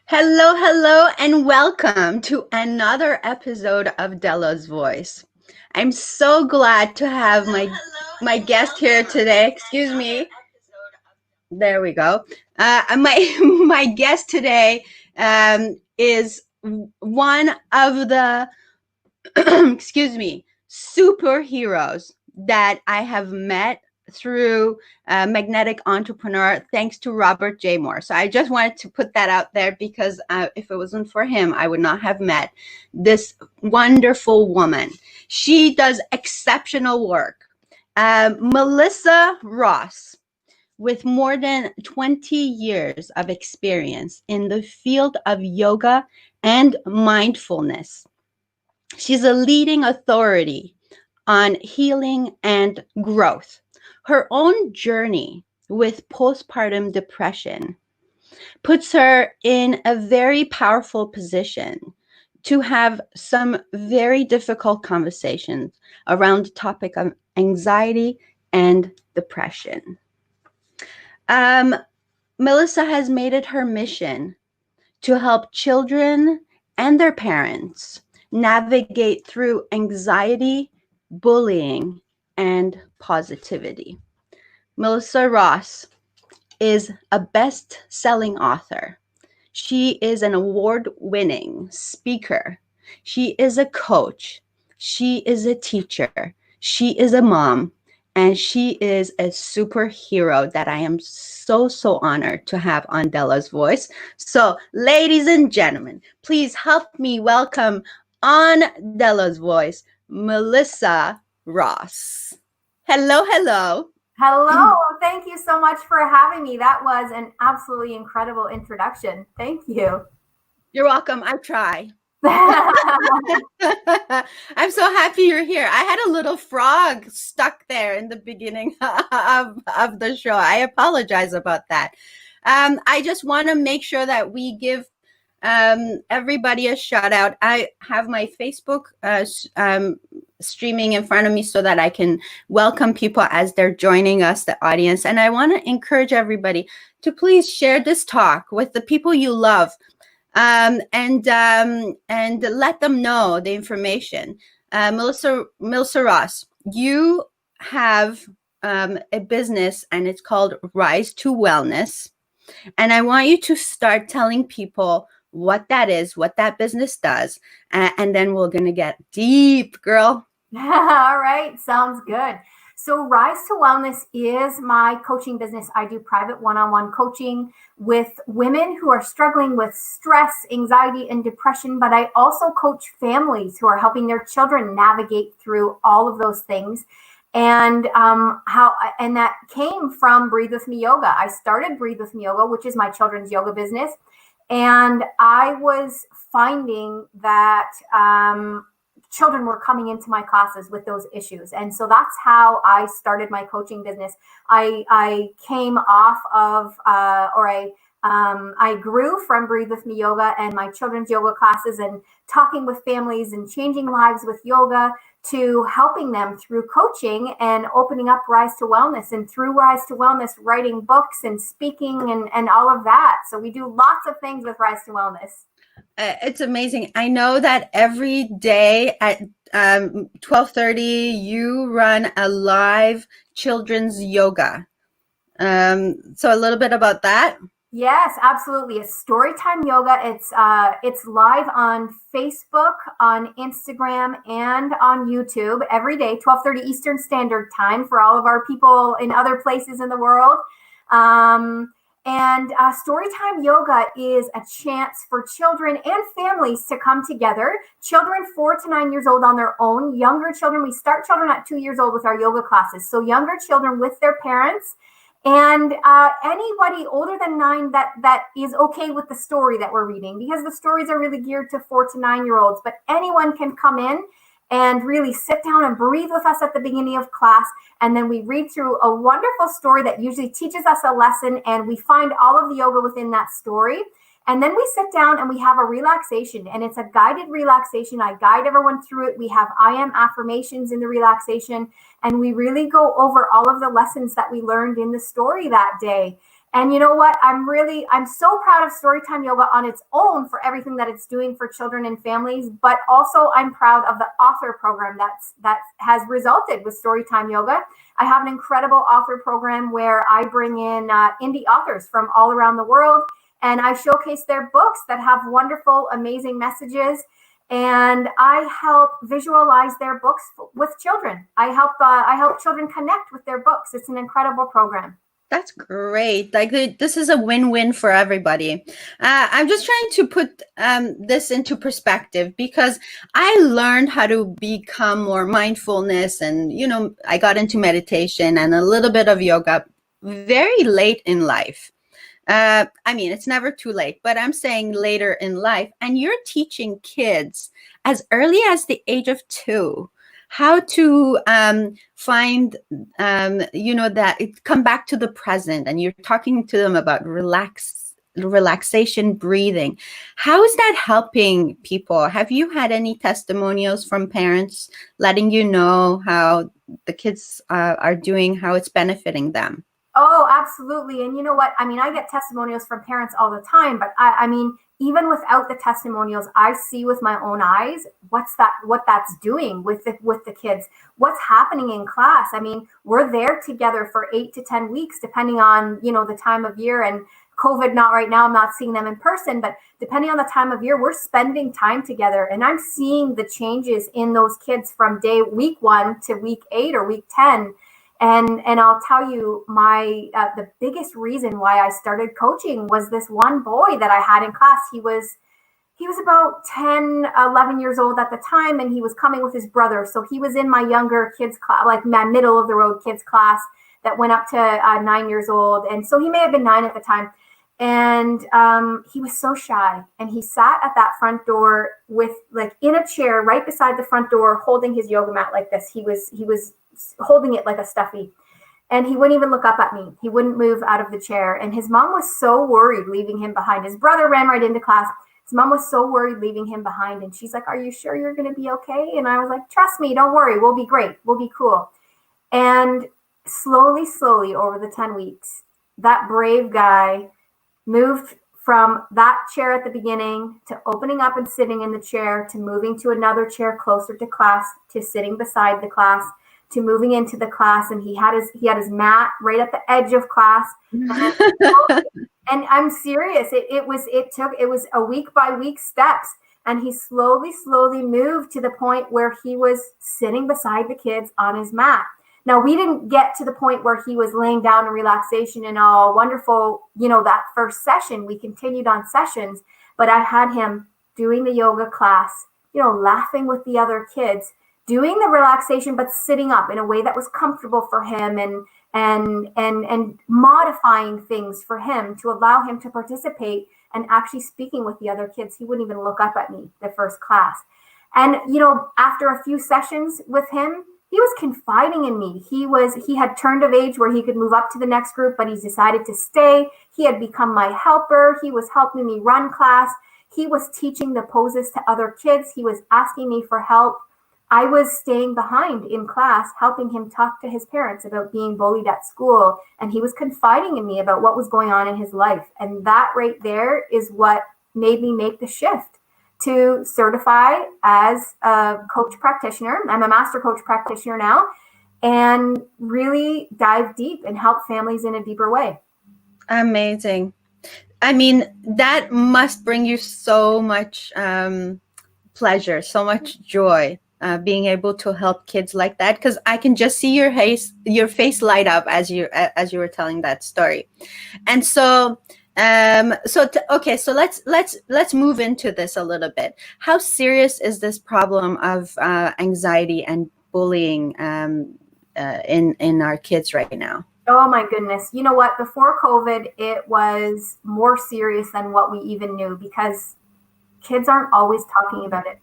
Hello, hello, and welcome to another episode of Dela's Voice. I'm so glad to have my guest here today. Excuse me. There we go. My my guest today is one of the excuse me, superheroes that I have met through Magnetic Entrepreneur, thanks to Robert J. Moore. So I just wanted to put that out there because if it wasn't for him, I would not have met this wonderful woman. She does exceptional work. Melissa Ross, with more than 20 years of experience in the field of yoga and mindfulness. She's a leading authority on healing and growth. Her own journey with postpartum depression puts her in a very powerful position to have some very difficult conversations around the topic of anxiety and depression. Melissa has made it her mission to help children and their parents navigate through anxiety, bullying, and positivity. Melissa Ross is a best-selling author. She is an award-winning speaker. She is a coach. She is a teacher. She is a mom. And she is a superhero that I am so honored to have on Dela's Voice. So, ladies and gentlemen, please help me welcome on Dela's Voice, Melissa Ross. Hello, hello. Hello, thank you so much for having me. That was an absolutely incredible introduction. Thank you. You're welcome. I try. I'm so happy you're here. I had a little frog stuck there in the beginning of the show. I apologize about that. I just want to make sure that we give everybody a shout out. I have my Facebook streaming in front of me so that I can welcome people as they're joining us, the audience. And I want to encourage everybody to please share this talk with the people you love. And let them know the information. Melissa Ross, you have a business and it's called Rise to Wellness. And I want you to start telling people what that is, what that business does. And then we're going to get deep, girl. All right, sounds good. So Rise to Wellness is my coaching business. I do private one-on-one coaching with women who are struggling with stress, anxiety, and depression, but I also coach families who are helping their children navigate through all of those things. And that came from Breathe With Me Yoga. I started Breathe With Me Yoga, which is my children's yoga business. And I was finding that children were coming into my classes with those issues. And so that's how I started my coaching business. I came off of, I grew from Breathe With Me Yoga and my children's yoga classes and talking with families and changing lives with yoga to helping them through coaching and opening up Rise to Wellness, and through Rise to Wellness, writing books and speaking and all of that. So we do lots of things with Rise to Wellness. It's amazing. I know that every day at 12:30 you run a live children's yoga. So a little bit about that. Yes, absolutely. It's Storytime Yoga. It's live on Facebook, on Instagram, and on YouTube every day, 12:30 Eastern Standard Time for all of our people in other places in the world. And Storytime Yoga is a chance for children and families to come together. Children 4 to 9 years old on their own. Younger children, we start children at 2 years old with our yoga classes. So younger children with their parents. And anybody older than 9 that is okay with the story that we're reading, because the stories are really geared to 4 to 9 year olds. But anyone can come in and really sit down and breathe with us at the beginning of class. And then we read through a wonderful story that usually teaches us a lesson, and we find all of the yoga within that story. And then we sit down and we have a relaxation, and it's a guided relaxation. I guide everyone through it. We have I am affirmations in the relaxation, and we really go over all of the lessons that we learned in the story that day. And you know what? I'm so proud of Storytime Yoga on its own for everything that it's doing for children and families, but also I'm proud of the author program that has resulted with Storytime Yoga. I have an incredible author program where I bring in indie authors from all around the world, and I showcase their books that have wonderful, amazing messages. And I help visualize their books with children. I help children connect with their books. It's an incredible program. That's great. Like this is a win-win for everybody. I'm just trying to put this into perspective because I learned how to become more mindfulness, and I got into meditation and a little bit of yoga very late in life. I mean, it's never too late, but I'm saying later in life. And you're teaching kids as early as the age of 2 how to find, that come back to the present. And you're talking to them about relaxation breathing. How is that helping people? Have you had any testimonials from parents letting you know how the kids are doing, how it's benefiting them? Oh, absolutely. And you know what? I mean, I get testimonials from parents all the time, but I mean, even without the testimonials, I see with my own eyes what that's doing with the kids, what's happening in class. I mean, we're there together for 8 to 10 weeks, depending on, the time of year. And COVID, not right now, I'm not seeing them in person, but depending on the time of year, we're spending time together. And I'm seeing the changes in those kids from week 1 to week 8 or week 10. And I'll tell you, the biggest reason why I started coaching was this one boy that I had in class. He was about 10, 11 years old at the time, and he was coming with his brother. So he was in my younger kids class, like my middle of the road kids class that went up to 9 years old. And so he may have been 9 at the time. And he was so shy, and he sat at that front door with in a chair right beside the front door, holding his yoga mat like this. He was holding it like a stuffy, and he wouldn't even look up at me. He wouldn't move out of the chair. And his mom was so worried leaving him behind. His brother ran right into class. His mom was so worried leaving him behind, and she's like, "Are you sure you're going to be okay?" And I was like, "Trust me, don't worry, we'll be great, we'll be cool." And slowly over the 10 weeks, that brave guy moved from that chair at the beginning to opening up and sitting in the chair, to moving to another chair closer to class, to sitting beside the class, to moving into the class. And he had his mat right at the edge of class. And I'm serious, it was a week by week steps, and he slowly moved to the point where he was sitting beside the kids on his mat. Now, we didn't get to the point where he was laying down in relaxation and all wonderful, that first session. We continued on sessions, but I had him doing the yoga class, laughing with the other kids, doing the relaxation, but sitting up in a way that was comfortable for him, and modifying things for him to allow him to participate and actually speaking with the other kids. He wouldn't even look up at me the first class. And, after a few sessions with him, he was confiding in me. He had turned of age where he could move up to the next group, but he's decided to stay. He had become my helper. He was helping me run class. He was teaching the poses to other kids. He was asking me for help. I was staying behind in class, helping him talk to his parents about being bullied at school. And he was confiding in me about what was going on in his life. And that right there is what made me make the shift to certify as a coach practitioner. I'm a master coach practitioner now, and really dive deep and help families in a deeper way. Amazing. I mean, that must bring you so much pleasure, so much joy, being able to help kids like that. Because I can just see your face light up as you were telling that story. And so okay, so let's move into this a little bit. How serious is this problem of anxiety and bullying in our kids right now? Oh my goodness. You know what? Before COVID, it was more serious than what we even knew, because kids aren't always talking about it.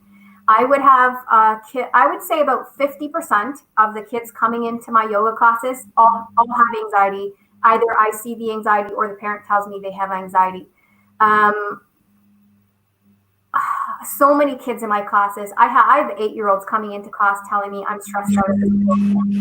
I would have I would say about 50% of the kids coming into my yoga classes all have anxiety. Either I see the anxiety or the parent tells me they have anxiety. so many kids in my classes. I have 8-year-olds coming into class telling me I'm stressed out at school.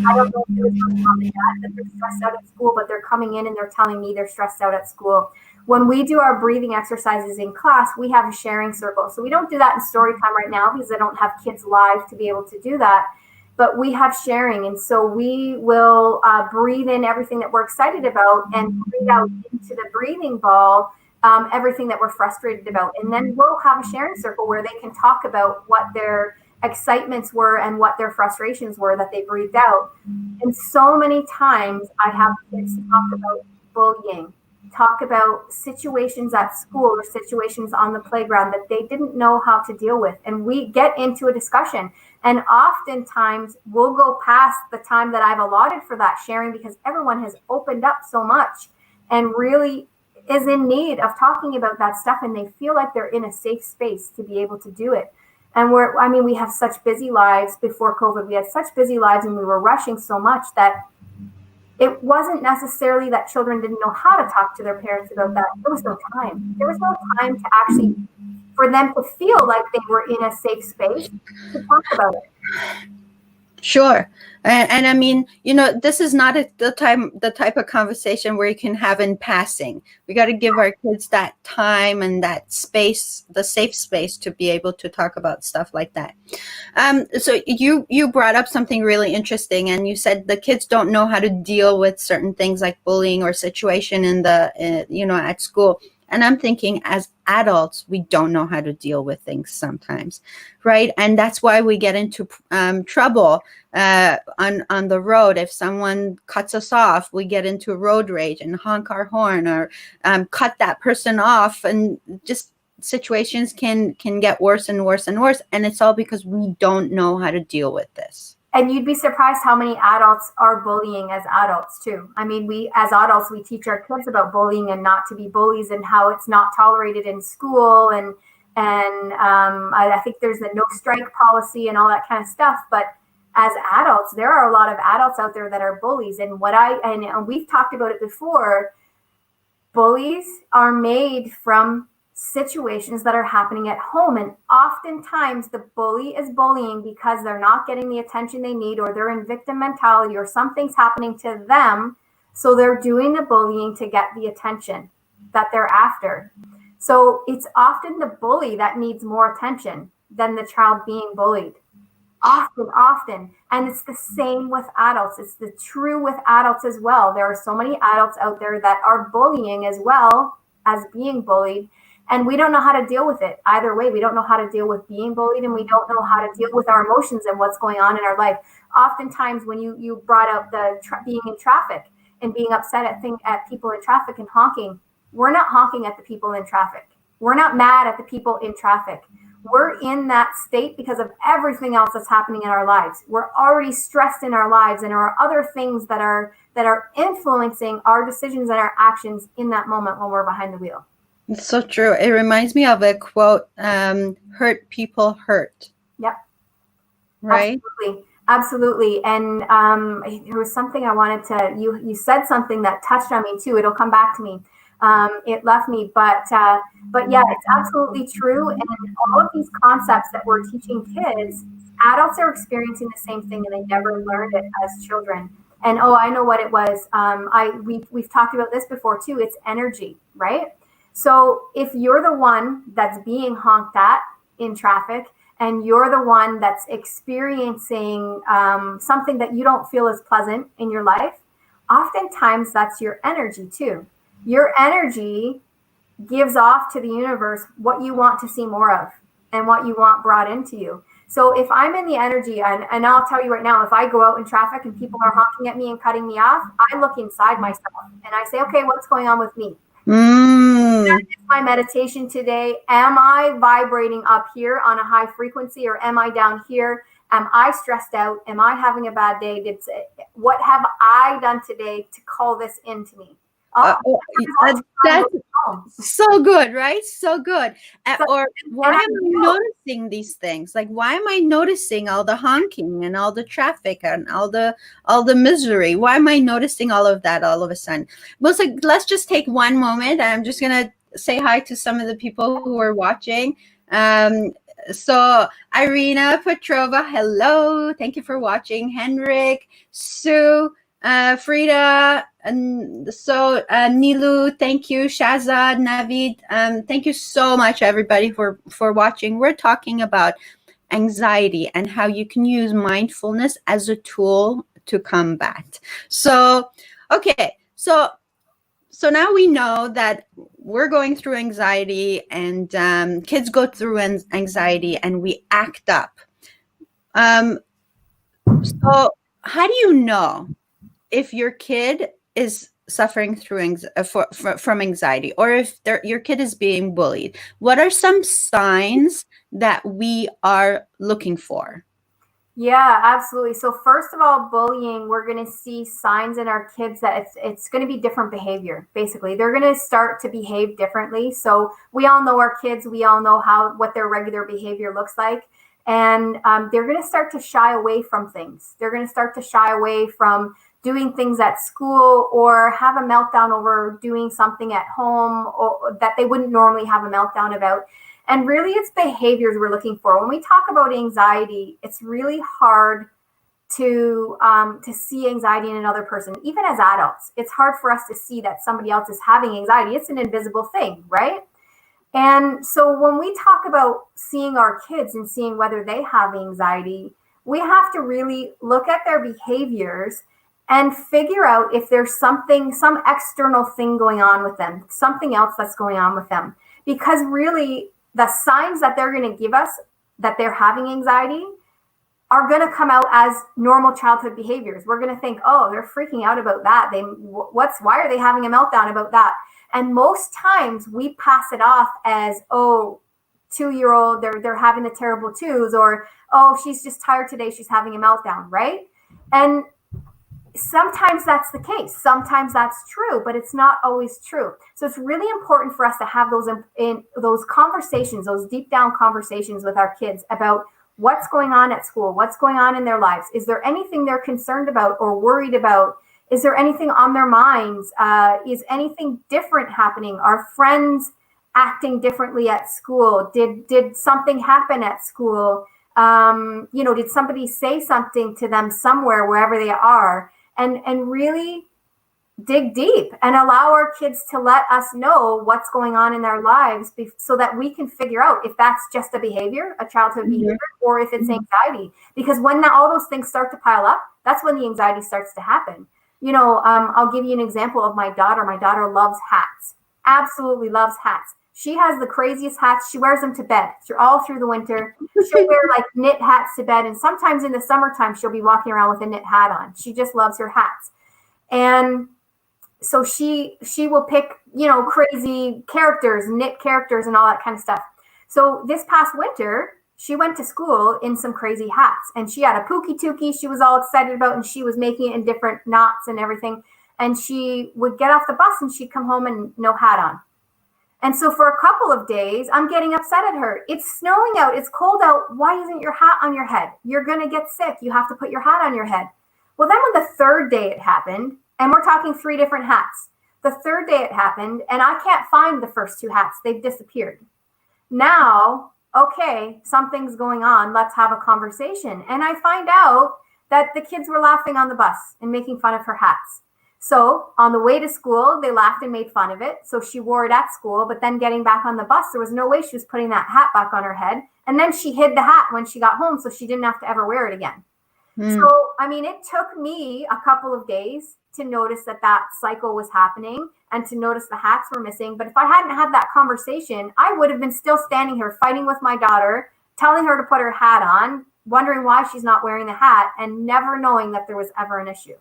I don't know if it was from mom and dad that they're stressed out at school, but they're coming in and they're telling me they're stressed out at school. When we do our breathing exercises in class, we have a sharing circle. So we don't do that in story time right now because I don't have kids live to be able to do that. But we have sharing. And so we will breathe in everything that we're excited about and breathe out into the breathing ball everything that we're frustrated about. And then we'll have a sharing circle where they can talk about what their excitements were and what their frustrations were that they breathed out. And so many times I have kids talk about bullying, talk about situations at school or situations on the playground that they didn't know how to deal with. And we get into a discussion. And oftentimes we'll go past the time that I've allotted for that sharing because everyone has opened up so much and really is in need of talking about that stuff, and they feel like they're in a safe space to be able to do it. And we have such busy lives. Before COVID, we had such busy lives and we were rushing so much that it wasn't necessarily that children didn't know how to talk to their parents about that. There was no time. There was no time to actually, for them to feel like they were in a safe space to talk about it. Sure. And I mean, this is not the type of conversation where you can have in passing. We got to give our kids that time and that space, the safe space to be able to talk about stuff like that. So you brought up something really interesting, and you said the kids don't know how to deal with certain things like bullying or situation at school. And I'm thinking, as adults, we don't know how to deal with things sometimes, right? And that's why we get into trouble on the road. If someone cuts us off, we get into road rage and honk our horn or cut that person off, and just situations can get worse and worse and worse. And it's all because we don't know how to deal with this. And you'd be surprised how many adults are bullying as adults too. I mean, we as adults, we teach our kids about bullying and not to be bullies and how it's not tolerated in school. And I think there's the no strike policy and all that kind of stuff. But as adults, there are a lot of adults out there that are bullies. And and we've talked about it before, bullies are made from situations that are happening at home, and oftentimes the bully is bullying because they're not getting the attention they need, or they're in victim mentality, or something's happening to them, so they're doing the bullying to get the attention that they're after. So it's often the bully that needs more attention than the child being bullied. Often. And it's the same with adults. It's the true with adults as well. There are so many adults out there that are bullying as well as being bullied. And we don't know how to deal with it. Either way, we don't know how to deal with being bullied, and we don't know how to deal with our emotions and what's going on in our life. Oftentimes, when you brought up the being in traffic and being upset at people in traffic and honking, we're not honking at the people in traffic. We're not mad at the people in traffic. We're in that state because of everything else that's happening in our lives. We're already stressed in our lives, and there are other things that are influencing our decisions and our actions in that moment when we're behind the wheel. It's so true. It reminds me of a quote, hurt people hurt. Yep. Right? Absolutely. And there was something I wanted to, you said something that touched on me too. It'll come back to me. It left me, but yeah, it's absolutely true. And all of these concepts that we're teaching kids, adults are experiencing the same thing, and they never learned it as children. And I know what it was. We've talked about this before too. It's energy, right? So if you're the one that's being honked at in traffic, and you're the one that's experiencing something that you don't feel is pleasant in your life, oftentimes that's your energy too. Your energy gives off to the universe what you want to see more of and what you want brought into you. So if I'm in the energy, and I'll tell you right now, if I go out in traffic and people are honking at me and cutting me off, I look inside myself and I say, okay, what's going on with me? That is my meditation today. Am I vibrating up here on a high frequency, or am I down here? Am I stressed out? Am I having a bad day? What have I done today to call this into me? That's so good, right? So good. Or why am I noticing these things? Like, why am I noticing all the honking and all the traffic and all the misery? Why am I noticing all of that all of a sudden? Well, it's like, let's just take one moment. I'm just gonna say hi to some of the people who are watching. So Irina Petrova, hello. Thank you for watching. Henrik, Sue, Frida, and so Nilu, thank you. Shazad, Navid, thank you so much, everybody, for watching. We're talking about anxiety and how you can use mindfulness as a tool to combat. So, okay, so now we know that we're going through anxiety, and kids go through anxiety, and we act up. So how do you know if your kid is suffering through from anxiety, or if your kid is being bullied? What are some signs that we are looking for? Yeah, absolutely. So first of all, bullying, we're going to see signs in our kids that it's going to be different behavior. Basically, they're going to start to behave differently. So we all know our kids. We all know what their regular behavior looks like, and they're going to start to shy away from things. They're going to start to shy away from doing things at school, or have a meltdown over doing something at home, or that they wouldn't normally have a meltdown about. And really, it's behaviors we're looking for. When we talk about anxiety, it's really hard to see anxiety in another person. Even as adults, it's hard for us to see that somebody else is having anxiety. It's an invisible thing, right? And so when we talk about seeing our kids and seeing whether they have anxiety, we have to really look at their behaviors and figure out if there's some external thing going on with them, something else that's going on with them. Because really, the signs that they're going to give us that they're having anxiety are going to come out as normal childhood behaviors. We're going to think, oh, they're freaking out about that. Why are they having a meltdown about that? And most times we pass it off as, oh, 2-year-old, they're having the terrible twos, or, oh, she's just tired today, she's having a meltdown, right? And sometimes that's the case. Sometimes that's true, but it's not always true. So it's really important for us to have those conversations, those deep down conversations with our kids about what's going on at school, what's going on in their lives. Is there anything they're concerned about or worried about? Is there anything on their minds? Is anything different happening? Are friends acting differently at school? Did something happen at school? Did somebody say something to them somewhere, wherever they are? And really dig deep and allow our kids to let us know what's going on in their lives, so that we can figure out if that's just a behavior, a childhood behavior, or if it's anxiety. Because when all those things start to pile up, that's when the anxiety starts to happen. I'll give you an example of my daughter. My daughter loves hats, absolutely loves hats. She has the craziest hats. She wears them to bed all through the winter. She'll wear like knit hats to bed. And sometimes in the summertime, she'll be walking around with a knit hat on. She just loves her hats. And so she will pick, crazy characters, knit characters and all that kind of stuff. So this past winter, she went to school in some crazy hats. And she had a Pookie Tookie she was all excited about. And she was making it in different knots and everything. And she would get off the bus and she'd come home and no hat on. And so for a couple of days, I'm getting upset at her. It's snowing out. It's cold out. Why isn't your hat on your head? You're going to get sick. You have to put your hat on your head. Well, then when the third day it happened, and we're talking 3 different hats. The third day it happened, and I can't find the first 2 hats. They've disappeared. Now, okay, something's going on. Let's have a conversation. And I find out that the kids were laughing on the bus and making fun of her hats. So on the way to school, they laughed and made fun of it. So she wore it at school, but then getting back on the bus, there was no way she was putting that hat back on her head. And then she hid the hat when she got home, so she didn't have to ever wear it again. So, it took me a couple of days to notice that cycle was happening and to notice the hats were missing. But if I hadn't had that conversation, I would have been still standing here fighting with my daughter, telling her to put her hat on, wondering why she's not wearing the hat, and never knowing that there was ever an issue.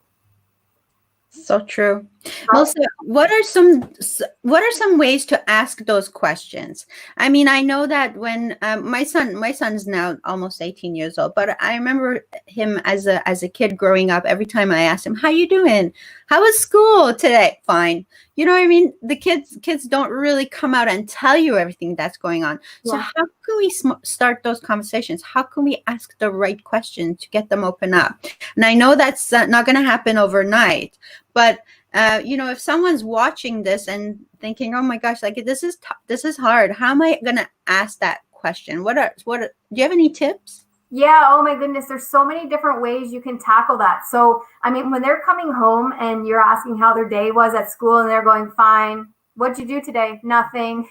So true. Melissa, what are some ways to ask those questions? I mean, I know that when my son's now almost 18 years old, but I remember him as a kid growing up. Every time I asked him, "How you doing? How was school today?" "Fine." You know what I mean? The kids don't really come out and tell you everything that's going on. So how can we start those conversations? How can we ask the right question to get them open up? And I know that's not going to happen overnight, but if someone's watching this and thinking, "Oh my gosh, like this is hard. How am I going to ask that question? Do you have any tips? Yeah, oh my goodness, there's so many different ways you can tackle that. So, I mean, when they're coming home and you're asking how their day was at school and they're going, fine, what'd you do today? Nothing.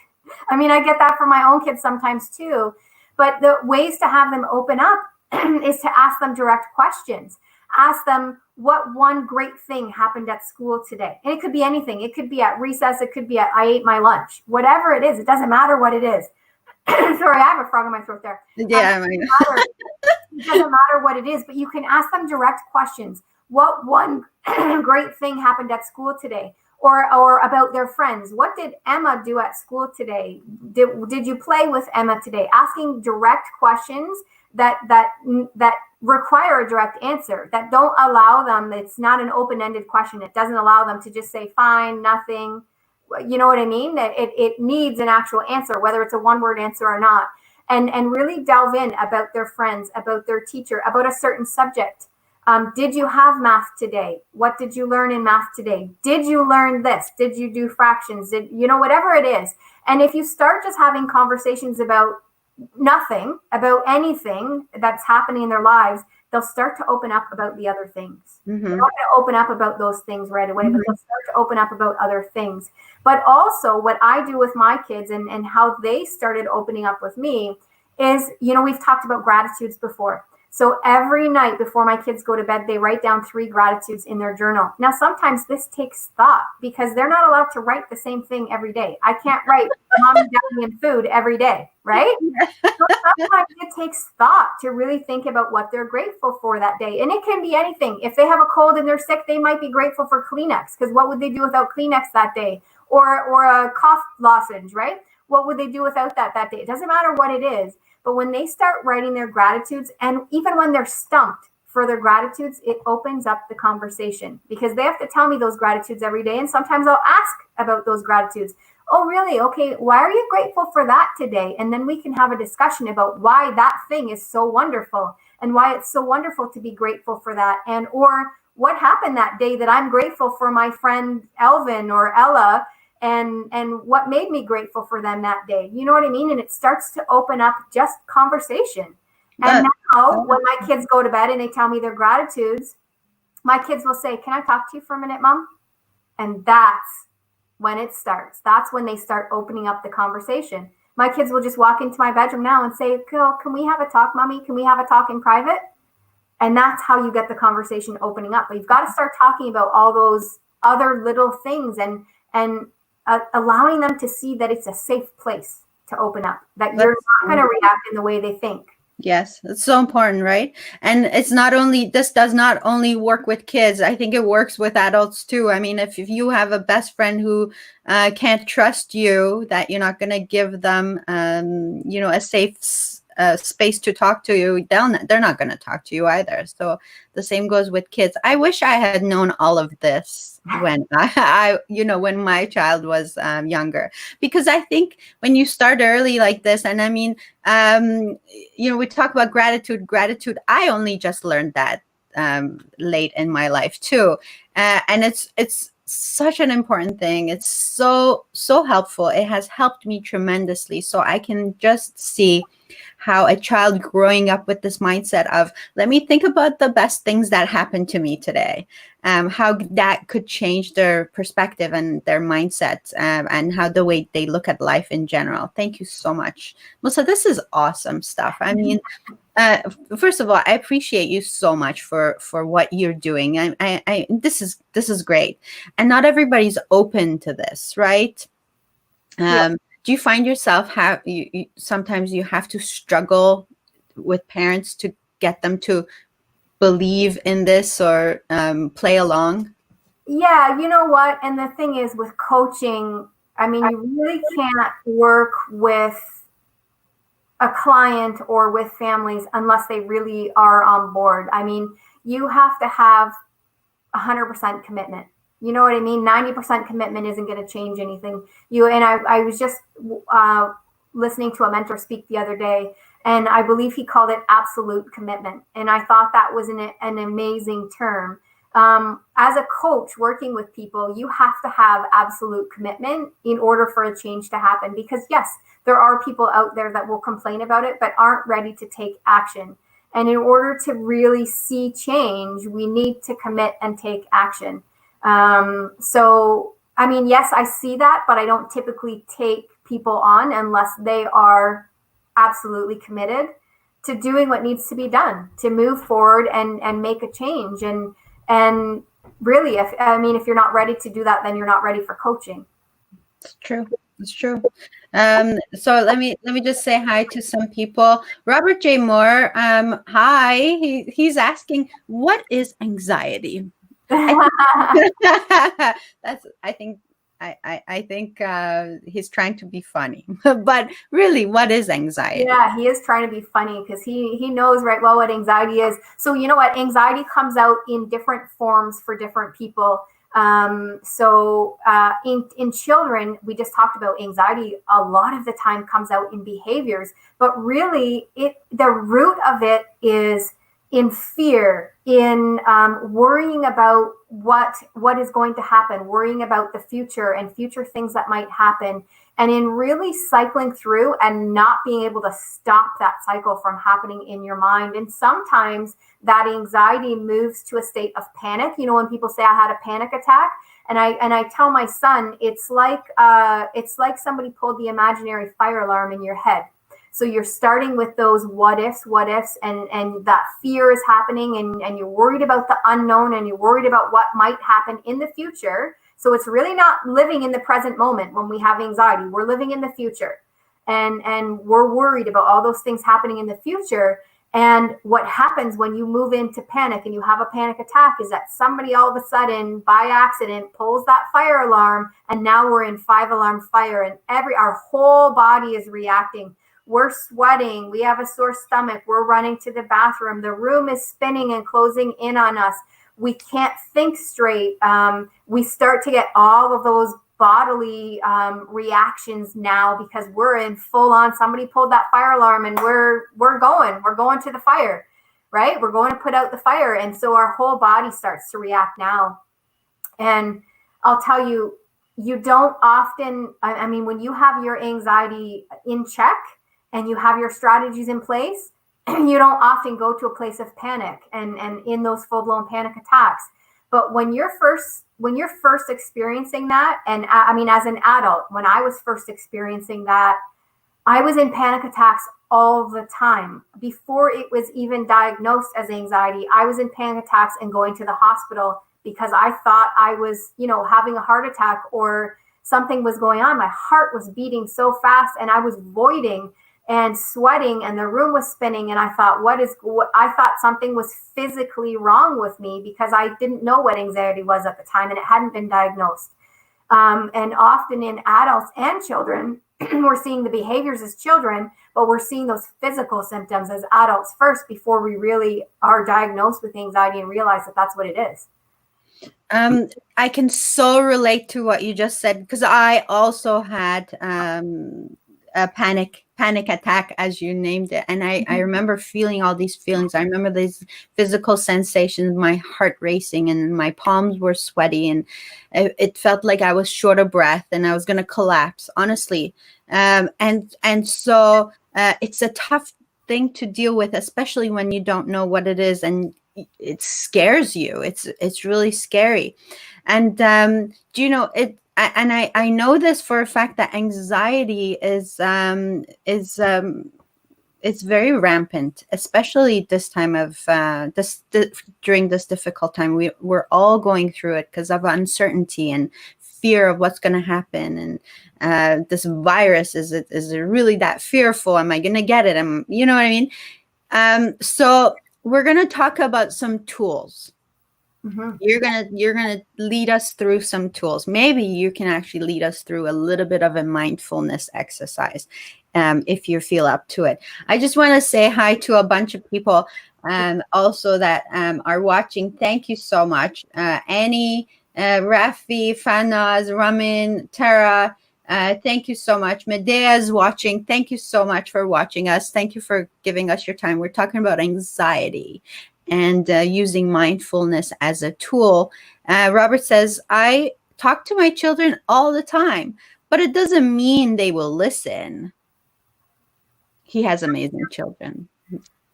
I mean, I get that from my own kids sometimes too. But the ways to have them open up is to ask them direct questions. Ask them what one great thing happened at school today. And it could be anything. It could be at recess. It could be at I ate my lunch. Whatever it is, it doesn't matter what it is. Sorry, I have a frog in my throat there. Yeah, It doesn't matter what it is, but you can ask them direct questions. What one great thing happened at school today? Or about their friends. What did Emma do at school today? Did you play with Emma today? Asking direct questions that require a direct answer, that don't allow them, it's not an open-ended question. It doesn't allow them to just say fine, nothing. You know what I mean? That it needs an actual answer, whether it's a one-word answer or not. And really delve in about their friends, about their teacher, about a certain subject. Did you have math today? What did you learn in math today? Did you learn this? Did you do fractions? Whatever it is. And if you start just having conversations about nothing, about anything that's happening in their lives, they'll start to open up about the other things. They're not going to open up about those things right away, but they'll start to open up about other things. But also what I do with my kids and how they started opening up with me is, we've talked about gratitudes before. So every night before my kids go to bed, they write down 3 gratitudes in their journal. Now, sometimes this takes thought because they're not allowed to write the same thing every day. I can't write mommy, daddy, and food every day, right? So sometimes it takes thought to really think about what they're grateful for that day. And it can be anything. If they have a cold and they're sick, they might be grateful for Kleenex, because what would they do without Kleenex that day? Or a cough lozenge, right? What would they do without that day? It doesn't matter what it is. But when they start writing their gratitudes, and even when they're stumped for their gratitudes, it opens up the conversation, because they have to tell me those gratitudes every day. And sometimes I'll ask about those gratitudes. Oh, really? Okay. Why are you grateful for that today? And then we can have a discussion about why that thing is so wonderful and why it's so wonderful to be grateful for that. And, or what happened that day that I'm grateful for my friend Elvin or Ella, and what made me grateful for them that day. You know what I mean? And it starts to open up just conversation. And now when my kids go to bed and they tell me their gratitudes, my kids will say, can I talk to you for a minute, Mom? And that's when it starts. That's when they start opening up the conversation. My kids will just walk into my bedroom now and say, can we have a talk, Mommy? Can we have a talk in private? And that's how you get the conversation opening up. But you've got to start talking about all those other little things and allowing them to see that it's a safe place to open up, that you're not going to react in the way they think. Yes, it's so important, right? And this does not only work with kids. I think it works with adults too. I mean, if you have a best friend who can't trust you, that you're not going to give them, a safe space to talk to you, they're not going to talk to you either. So the same goes with kids. I wish I had known all of this when when my child was younger, because I think when you start early like this, and I mean, we talk about gratitude. I only just learned that late in my life too. And it's such an important thing. It's so helpful. It has helped me tremendously. So I can just see how a child growing up with this mindset of, let me think about the best things that happened to me today, how that could change their perspective and their mindset, and how the way they look at life in general. Thank you so much, Melissa. This is awesome stuff. I mean, first of all, I appreciate you so much for what you're doing. This is great, and not everybody's open to this, right? Yeah. Do you find yourself sometimes you have to struggle with parents to get them to believe in this or play along? Yeah, you know what? And the thing is, with coaching, I mean, you really can't work with a client or with families unless they really are on board. I mean, you have to have 100% commitment. You know what I mean? 90% commitment isn't going to change anything. I was just listening to a mentor speak the other day, and I believe he called it absolute commitment. And I thought that was an amazing term. As a coach working with people, you have to have absolute commitment in order for a change to happen. Because yes, there are people out there that will complain about it, but aren't ready to take action. And in order to really see change, we need to commit and take action. So, I mean, yes, I see that, but I don't typically take people on unless they are absolutely committed to doing what needs to be done to move forward and make a change. And really, if you're not ready to do that, then you're not ready for coaching. It's true. It's true. So let me just say hi to some people. Robert J. Moore, hi. He's asking, what is anxiety? I think I think he's trying to be funny, but really, what is anxiety? Yeah, he is trying to be funny because he knows right well what anxiety is. So you know what? Anxiety comes out in different forms for different people. In children, we just talked about anxiety. A lot of the time comes out in behaviors, but really, the root of it is in fear, in worrying about what is going to happen, worrying about the future and future things that might happen, and in really cycling through and not being able to stop that cycle from happening in your mind. And sometimes that anxiety moves to a state of panic. You know, when people say I had a panic attack, and I tell my son, it's like somebody pulled the imaginary fire alarm in your head. So you're starting with those what ifs, and that fear is happening, and you're worried about the unknown, and you're worried about what might happen in the future. So it's really not living in the present moment when we have anxiety. We're living in the future, and we're worried about all those things happening in the future. And what happens when you move into panic and you have a panic attack is that somebody all of a sudden, by accident, pulls that fire alarm, and now we're in 5-alarm fire, and our whole body is reacting. We're sweating. We have a sore stomach. We're running to the bathroom. The room is spinning and closing in on us. We can't think straight. We start to get all of those bodily reactions now because we're in full on. Somebody pulled that fire alarm, and we're going to the fire, right? We're going to put out the fire, and so our whole body starts to react now. And I'll tell you, you don't often. I mean, when you have your anxiety in check and you have your strategies in place, you don't often go to a place of panic and in those full-blown panic attacks. But when you're first experiencing that, and I mean, as an adult, when I was first experiencing that, I was in panic attacks all the time. Before it was even diagnosed as anxiety, I was in panic attacks and going to the hospital because I thought I was, having a heart attack or something was going on. My heart was beating so fast, and I was voiding and sweating, and the room was spinning, and I thought, I thought something was physically wrong with me because I didn't know what anxiety was at the time, and it hadn't been diagnosed. And often in adults and children, we're seeing the behaviors as children, but we're seeing those physical symptoms as adults first before we really are diagnosed with anxiety and realize that that's what it is. I can so relate to what you just said, because I also had a panic attack, as you named it, and I remember feeling all these feelings. I remember these physical sensations, my heart racing, and my palms were sweaty, and it felt like I was short of breath and I was going to collapse, honestly. And so it's a tough thing to deal with, especially when you don't know what it is, and it scares you. It's really scary. And do you know it? And I know this for a fact that anxiety is it's very rampant, especially this time of during this difficult time. We're all going through it because of uncertainty and fear of what's going to happen. And this virus, is it really that fearful? Am I going to get it? You know what I mean? So we're going to talk about some tools. Mm-hmm. You're gonna lead us through some tools. Maybe you can actually lead us through a little bit of a mindfulness exercise, if you feel up to it. I just want to say hi to a bunch of people also that are watching. Thank you so much, Annie, Rafi, Fanaz, Ramin, Tara. Thank you so much. Medea is watching. Thank you so much for watching us. Thank you for giving us your time. We're talking about anxiety. and using mindfulness as a tool. Robert says, I talk to my children all the time, but it doesn't mean they will listen. He has amazing children.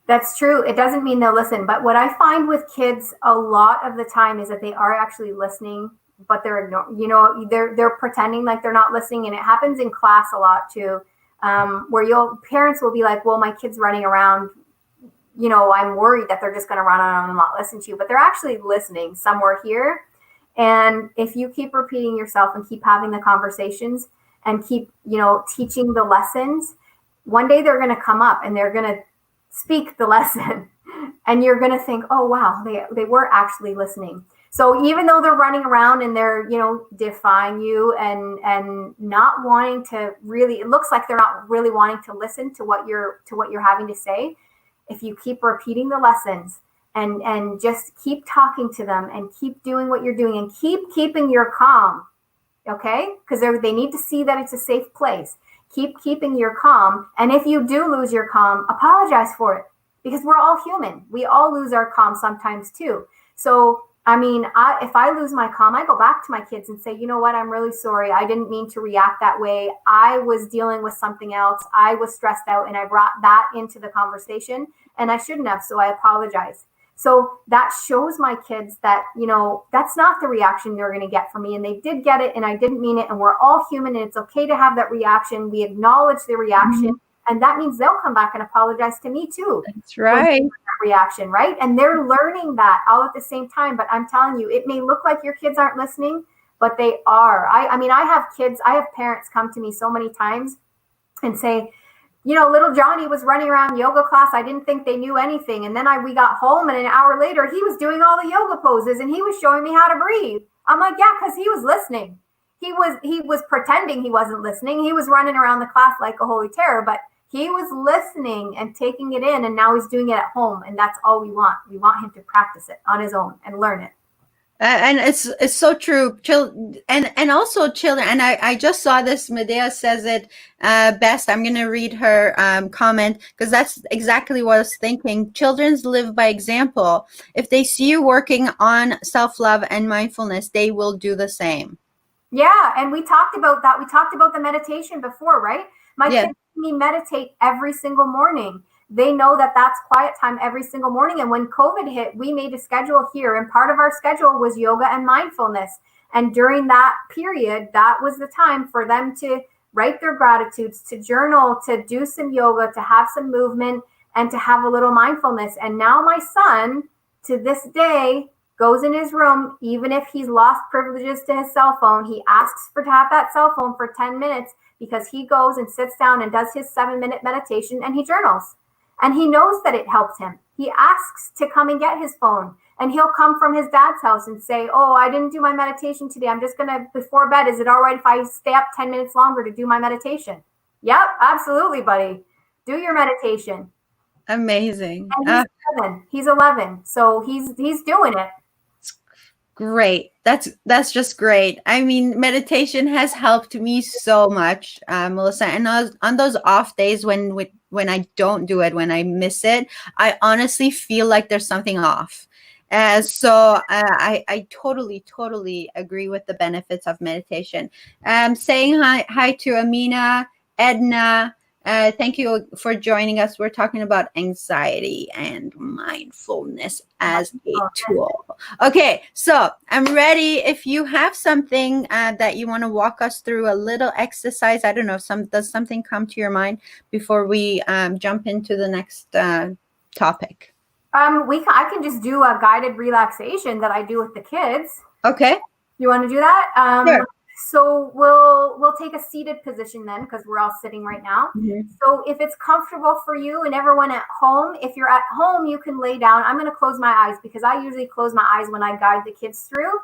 That's true. It doesn't mean they'll listen. But what I find with kids a lot of the time is that they are actually listening, but they're ignoring, they're pretending like they're not listening. And it happens in class a lot too, where parents will be like, well, my kid's running around, I'm worried that they're just going to run around and not listen to you, but they're actually listening somewhere here. And if you keep repeating yourself and keep having the conversations and keep, teaching the lessons, one day they're going to come up and they're going to speak the lesson and you're going to think, oh, wow, they were actually listening. So even though they're running around and they're, defying you and not wanting to really, it looks like they're not really wanting to listen to what you're having to say. If you keep repeating the lessons and just keep talking to them and keep doing what you're doing and keep keeping your calm, okay? Because they need to see that it's a safe place. Keep keeping your calm. And if you do lose your calm, apologize for it, because we're all human. We all lose our calm sometimes too. So, if I lose my calm, I go back to my kids and say, you know what, I'm really sorry. I didn't mean to react that way. I was dealing with something else. I was stressed out and I brought that into the conversation and I shouldn't have. So I apologize. So that shows my kids that, that's not the reaction they're going to get from me. And they did get it and I didn't mean it. And we're all human and it's okay to have that reaction. We acknowledge the reaction. Mm-hmm. And that means they'll come back and apologize to me too. That's right. Reaction, right? And they're learning that all at the same time. But I'm telling you, it may look like your kids aren't listening, but they are. I have parents come to me so many times and say, little Johnny was running around yoga class. I didn't think they knew anything. And then we got home and an hour later, he was doing all the yoga poses and he was showing me how to breathe. I'm like, yeah, because he was listening. He was pretending he wasn't listening. He was running around the class like a holy terror, but he was listening and taking it in, and now he's doing it at home, and that's all we want. We want him to practice it on his own and learn it. And it's so true. And also children. And I just saw this. Medea says it best. I'm going to read her comment because that's exactly what I was thinking. Children live by example. If they see you working on self-love and mindfulness, they will do the same. Yeah, and we talked about that. We talked about the meditation before, right? My kids see me meditate every single morning. They know that that's quiet time every single morning. And when COVID hit, we made a schedule here. And part of our schedule was yoga and mindfulness. And during that period, that was the time for them to write their gratitudes, to journal, to do some yoga, to have some movement, and to have a little mindfulness. And now my son, to this day, goes in his room, even if he's lost privileges to his cell phone, he asks to have that cell phone for 10 minutes because he goes and sits down and does his 7-minute meditation and he journals. And he knows that it helps him. He asks to come and get his phone. And he'll come from his dad's house and say, oh, I didn't do my meditation today. I'm just going to, before bed, is it all right if I stay up 10 minutes longer to do my meditation? Yep, absolutely, buddy. Do your meditation. Amazing. And he's 11. So he's doing it. Great. That's just great. I mean, meditation has helped me so much, Melissa. And on those off days when I don't do it, when I miss it, I honestly feel like there's something off. So I totally agree with the benefits of meditation. Saying hi to Amina, Edna. Thank you for joining us. We're talking about anxiety and mindfulness as a tool. Okay, so I'm ready. If you have something that you want to walk us through, a little exercise, I don't know, does something come to your mind before we jump into the next topic? I can just do a guided relaxation that I do with the kids. Okay. You want to do that? Sure. So we'll take a seated position then, because we're all sitting right now. Mm-hmm. So if it's comfortable for you and everyone at home, if you're at home, you can lay down. I'm going to close my eyes because I usually close my eyes when I guide the kids through.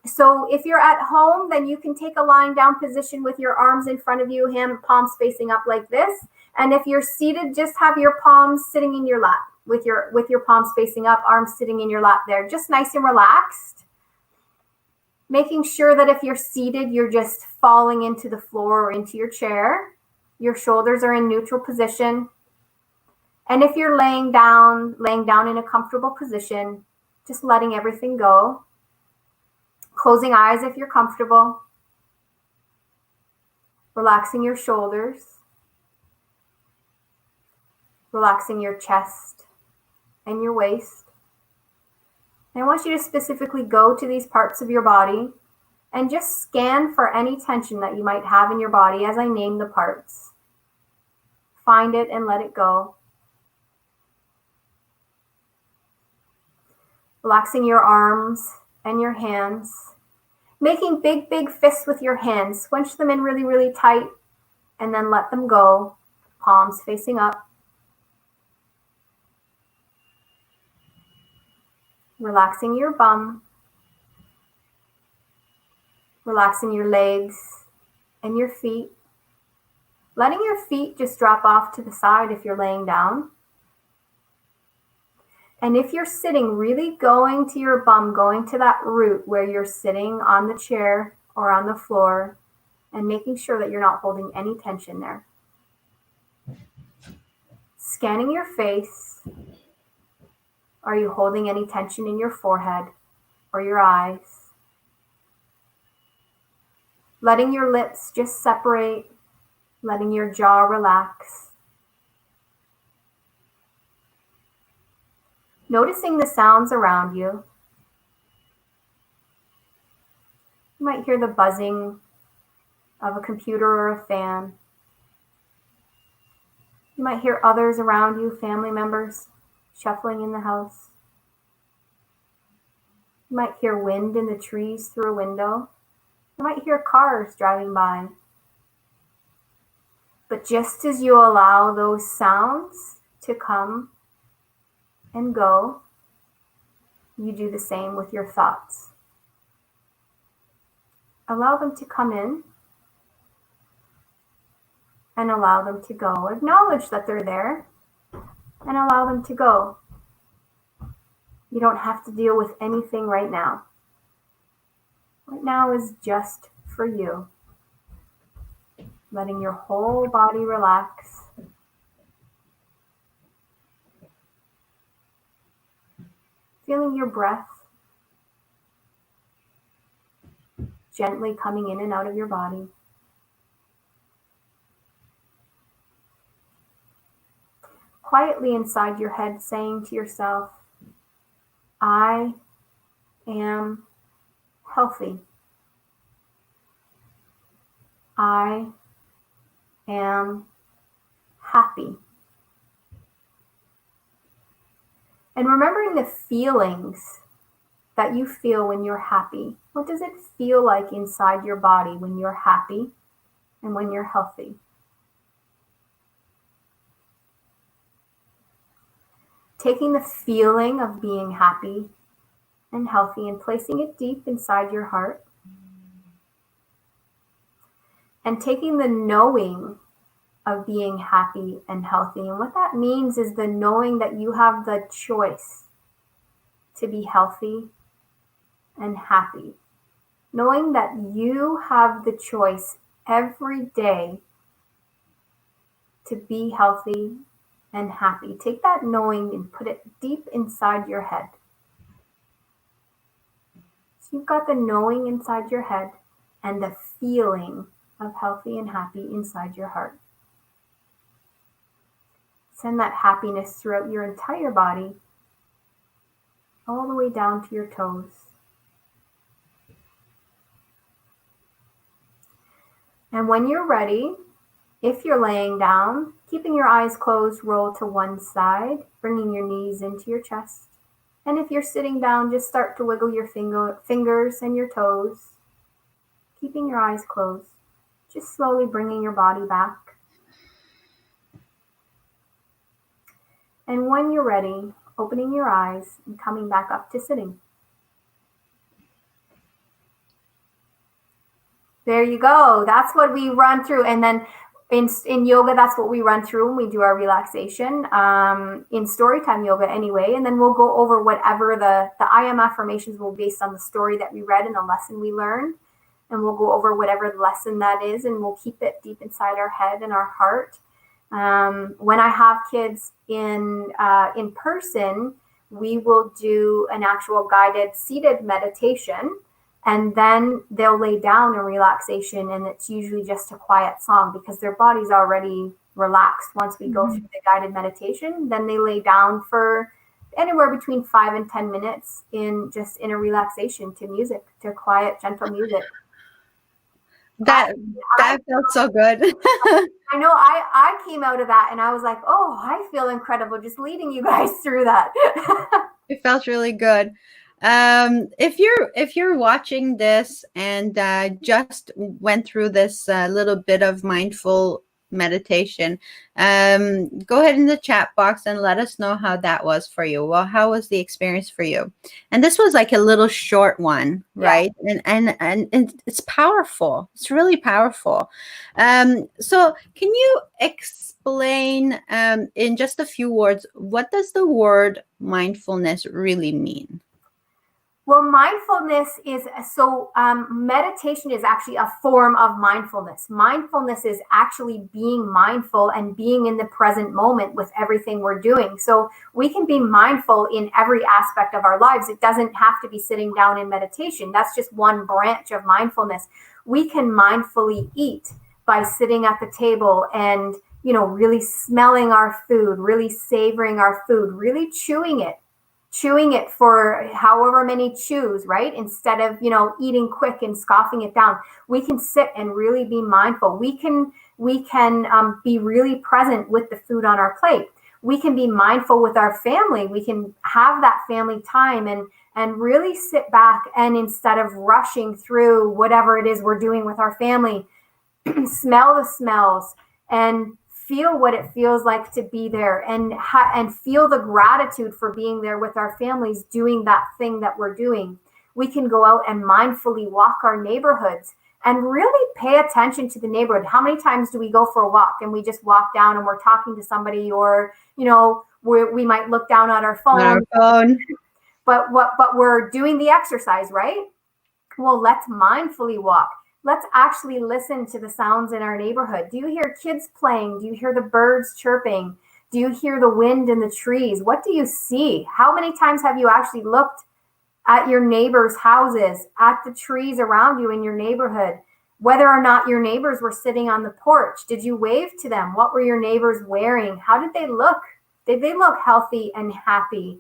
So if you're at home, then you can take a lying down position with your arms in front of you, palms facing up like this. And if you're seated, just have your palms sitting in your lap with your palms facing up, arms sitting in your lap there, just nice and relaxed. Making sure that if you're seated, you're just falling into the floor or into your chair. Your shoulders are in neutral position. And if you're laying down in a comfortable position, just letting everything go. Closing eyes if you're comfortable. Relaxing your shoulders. Relaxing your chest and your waist. And I want you to specifically go to these parts of your body and just scan for any tension that you might have in your body as I name the parts. Find it and let it go. Relaxing your arms and your hands. Making big, big fists with your hands. Squinch them in really, really tight and then let them go. Palms facing up. Relaxing your bum. Relaxing your legs and your feet. Letting your feet just drop off to the side if you're laying down. And if you're sitting, really going to your bum, going to that root where you're sitting on the chair or on the floor, and making sure that you're not holding any tension there. Scanning your face. Are you holding any tension in your forehead or your eyes? Letting your lips just separate, letting your jaw relax. Noticing the sounds around you. You might hear the buzzing of a computer or a fan. You might hear others around you, family members, shuffling in the house. You might hear wind in the trees through a window. You might hear cars driving by. But just as you allow those sounds to come and go, you do the same with your thoughts. Allow them to come in and allow them to go. Acknowledge that they're there and allow them to go. You don't have to deal with anything right now. Right now is just for you. Letting your whole body relax. Feeling your breath gently coming in and out of your body. Quietly inside your head saying to yourself, I am healthy. I am happy. And remembering the feelings that you feel when you're happy. What does it feel like inside your body when you're happy and when you're healthy? Taking the feeling of being happy and healthy and placing it deep inside your heart. And taking the knowing of being happy and healthy. And what that means is the knowing that you have the choice to be healthy and happy. Knowing that you have the choice every day to be healthy and happy. Take that knowing and put it deep inside your head. So you've got the knowing inside your head and the feeling of healthy and happy inside your heart. Send that happiness throughout your entire body, all the way down to your toes. And when you're ready, if you're laying down, keeping your eyes closed, roll to one side, bringing your knees into your chest. And if you're sitting down, just start to wiggle your fingers and your toes, keeping your eyes closed, just slowly bringing your body back. And when you're ready, opening your eyes and coming back up to sitting. There you go. That's what we run through. And then in yoga, that's what we run through when we do our relaxation, in storytime yoga anyway. And then we'll go over whatever the I am affirmations will be based on the story that we read and the lesson we learned. And we'll go over whatever the lesson that is, and we'll keep it deep inside our head and our heart. When I have kids in person, we will do an actual guided seated meditation, and then they'll lay down in relaxation, and it's usually just a quiet song because their body's already relaxed. Once we go through the guided meditation, then they lay down for anywhere between 5 and 10 minutes in a relaxation to music, to quiet, gentle music. That felt so good. I know I came out of that and I was like, oh, I feel incredible just leading you guys through that. It felt really good. If you're watching this and just went through this little bit of mindful meditation, go ahead in the chat box and let us know how that was for you. Well, how was the experience for you? And this was like a little short one, right? Yeah. And it's powerful. It's really powerful. So can you explain in just a few words, what does the word mindfulness really mean? Well, mindfulness is meditation is actually a form of mindfulness. Mindfulness is actually being mindful and being in the present moment with everything we're doing. So we can be mindful in every aspect of our lives. It doesn't have to be sitting down in meditation. That's just one branch of mindfulness. We can mindfully eat by sitting at the table and, really smelling our food, really savoring our food, really chewing it for however many chews, right? Instead of, eating quick and scoffing it down, we can sit and really be mindful. We can be really present with the food on our plate. We can be mindful with our family. We can have that family time and really sit back, and instead of rushing through whatever it is we're doing with our family, smell the smells and feel what it feels like to be there, and feel the gratitude for being there with our families doing that thing that we're doing. We can go out and mindfully walk our neighborhoods and really pay attention to the neighborhood. How many times do we go for a walk and we just walk down and we're talking to somebody, or we might look down at our phone. But we're doing the exercise, right? Well, let's mindfully walk. Let's actually listen to the sounds in our neighborhood. Do you hear kids playing? Do you hear the birds chirping? Do you hear the wind in the trees? What do you see? How many times have you actually looked at your neighbors' houses, at the trees around you in your neighborhood? Whether or not your neighbors were sitting on the porch, did you wave to them? What were your neighbors wearing? How did they look? Did they look healthy and happy?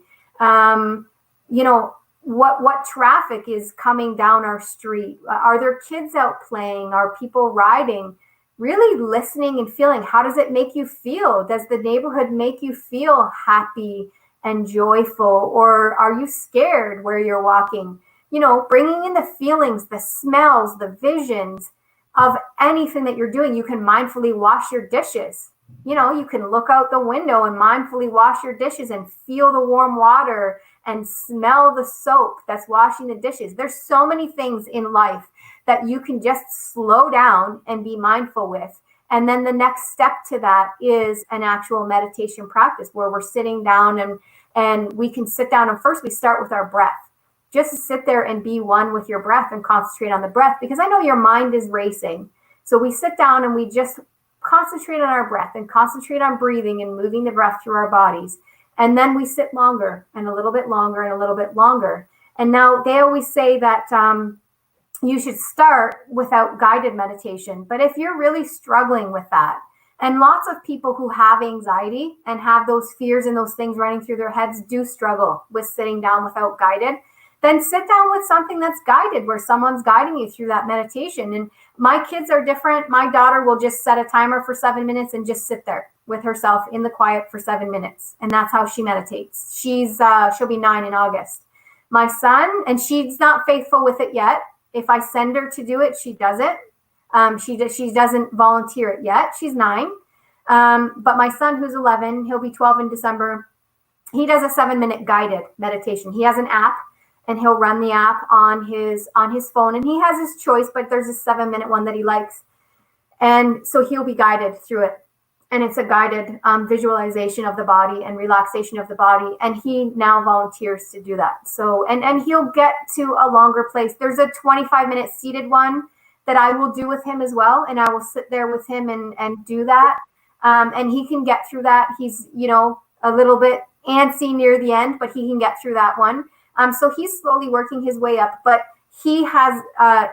What traffic is coming down our street? Are there kids out playing? Are people riding? Really listening and feeling. How does it make you feel? Does the neighborhood make you feel happy and joyful? Or are you scared where you're walking? Bringing in the feelings, the smells, the visions of anything that you're doing. You can mindfully wash your dishes. You can look out the window and mindfully wash your dishes and feel the warm water and smell the soap that's washing the dishes. There's so many things in life that you can just slow down and be mindful with. And then the next step to that is an actual meditation practice where we're sitting down and we can sit down, and first we start with our breath. Just sit there and be one with your breath and concentrate on the breath, because I know your mind is racing. So we sit down and we just concentrate on our breath and concentrate on breathing and moving the breath through our bodies. And then we sit longer and a little bit longer and a little bit longer. And now they always say that you should start without guided meditation. But if you're really struggling with that, and lots of people who have anxiety and have those fears and those things running through their heads do struggle with sitting down without guided, then sit down with something that's guided, where someone's guiding you through that meditation. And my kids are different. My daughter will just set a timer for 7 minutes and just sit there with herself in the quiet for 7 minutes. And that's how she meditates. She'll be 9 in August. My son, and she's not faithful with it yet. If I send her to do it, she does it. She doesn't volunteer it yet. She's 9. But my son, who's 11, he'll be 12 in December. He does a 7-minute guided meditation. He has an app, and he'll run the app on his phone, and he has his choice, but there's a 7-minute one that he likes. And so he'll be guided through it. And it's a guided visualization of the body and relaxation of the body. And he now volunteers to do that. So, and he'll get to a longer place. There's a 25-minute seated one that I will do with him as well. And I will sit there with him and do that. And he can get through that. He's, a little bit antsy near the end, but he can get through that one. So he's slowly working his way up, but he has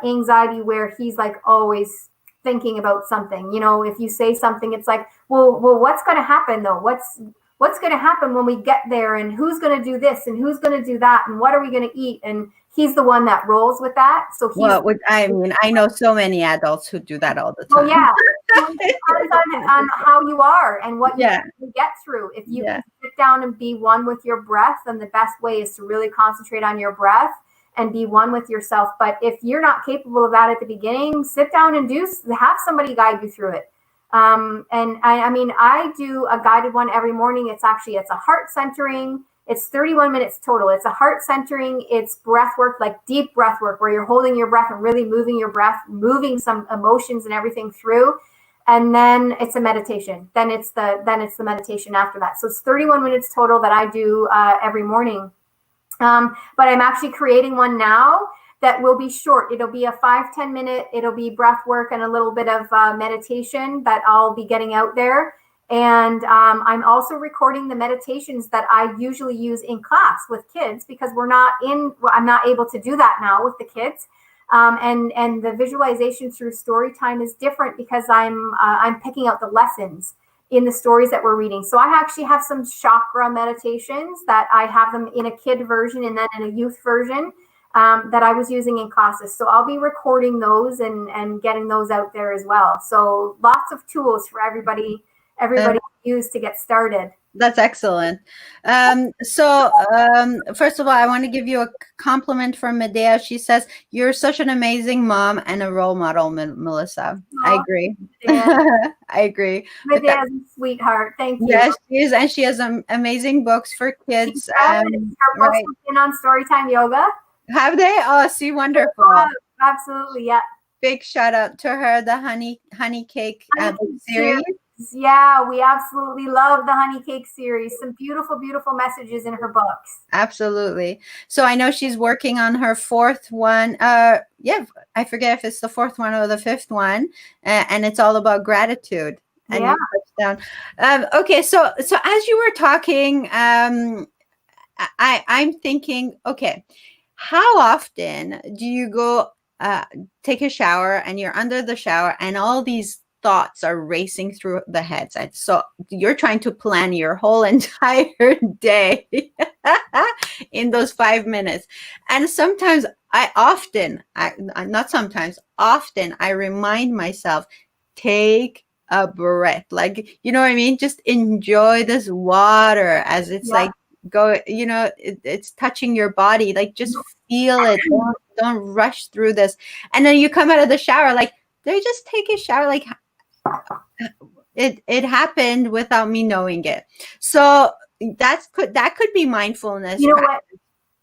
anxiety where he's like always thinking about something. If you say something, it's like, well, what's going to happen though? What's going to happen when we get there, and who's going to do this and who's going to do that, and what are we going to eat? And he's the one that rolls with that. So he's, I know so many adults who do that all the time. Oh yeah, it depends on how you are and what you get through. If you can sit down and be one with your breath, then the best way is to really concentrate on your breath and be one with yourself. But if you're not capable of that at the beginning, sit down and have somebody guide you through it. And I do a guided one every morning. It's a heart centering. It's 31 minutes total. It's a heart centering. It's breath work, like deep breath work, where you're holding your breath and really moving your breath, moving some emotions and everything through. And then it's a meditation. Then it's the meditation after that. So it's 31 minutes total that I do every morning. But I'm actually creating one now that will be short. It'll be a 5-10 minute. It'll be breath work and a little bit of meditation that I'll be getting out there. And I'm also recording the meditations that I usually use in class with kids, because I'm not able to do that now with the kids. And the visualization through story time is different because I'm picking out the lessons in the stories that we're reading. So I actually have some chakra meditations that I have them in a kid version and then in a youth version that I was using in classes. So I'll be recording those and getting those out there as well. So lots of tools for everybody to use to get started. That's excellent. So first of all, I want to give you a compliment from Medea. She says, "You're such an amazing mom and a role model, Melissa." I agree. I agree. Medea's a sweetheart. Thank you. Yes, she is, and she has amazing books for kids. Her books have been on Storytime Yoga. Have they? Oh, see, wonderful. Absolutely, yeah. Big shout out to her, the honey cake series. Yeah, we absolutely love the honey cake series. Some beautiful, beautiful messages in her books. Absolutely. So I know she's working on her fourth one. I forget if it's the fourth one or the fifth one, and it's all about gratitude. And yeah. Okay, so as you were talking, I'm thinking, okay, how often do you go take a shower and you're under the shower and all these thoughts are racing through the heads? And so you're trying to plan your whole entire day in those 5 minutes. And sometimes often I remind myself, take a breath. Like, you know what I mean? Just enjoy this water as it's like, it's touching your body. Like, just feel it. Don't rush through this. And then you come out of the shower, like, they just take a shower. Like, it happened without me knowing it. So that could be mindfulness. You know what?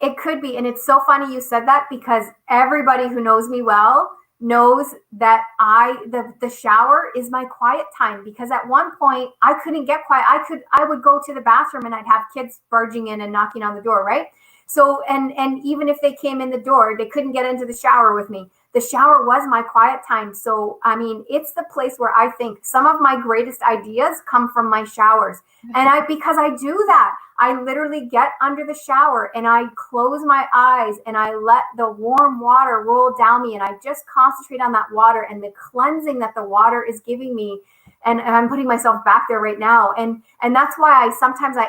It could be. And it's so funny you said that, because everybody who knows me well knows that the shower is my quiet time, because at one point I couldn't get quiet. I would go to the bathroom and I'd have kids barging in and knocking on the door, right? So and even if they came in the door, they couldn't get into the shower with me. The shower was my quiet time. So I mean, it's the place where I think some of my greatest ideas come from my showers. And because I do that, I literally get under the shower and I close my eyes and I let the warm water roll down me, and I just concentrate on that water and the cleansing that the water is giving me. And I'm putting myself back there right now. And that's why I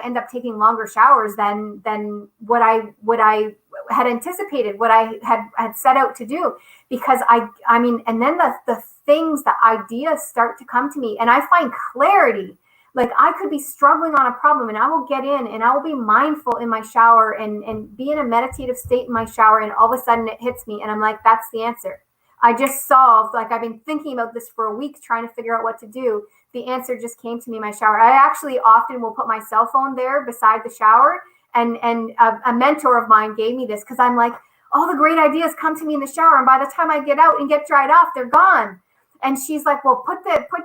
end up taking longer showers than what I had anticipated, what I had set out to do. Because I mean, and then the things, the ideas start to come to me, and I find clarity. Like, I could be struggling on a problem and I will get in and I will be mindful in my shower and be in a meditative state in my shower. And all of a sudden it hits me and I'm like, that's the answer. I just solved, like, I've been thinking about this for a week, trying to figure out what to do. The answer just came to me in my shower. I actually often will put my cell phone there beside the shower. And a mentor of mine gave me this, because I'm like, all the great ideas come to me in the shower, and by the time I get out and get dried off, they're gone. And she's like, well, put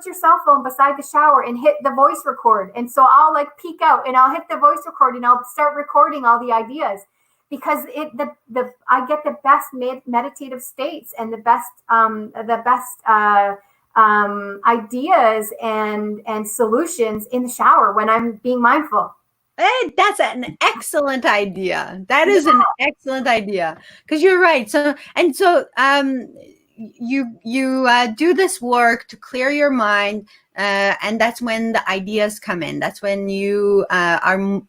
your cell phone beside the shower and hit the voice record. And so I'll like peek out and I'll hit the voice record and I'll start recording all the ideas, because I get the best meditative states and the best ideas and solutions in the shower when I'm being mindful. Hey, that's an excellent idea. That is Yeah, an excellent idea because you're right. You do this work to clear your mind, and that's when the ideas come in. That's when you are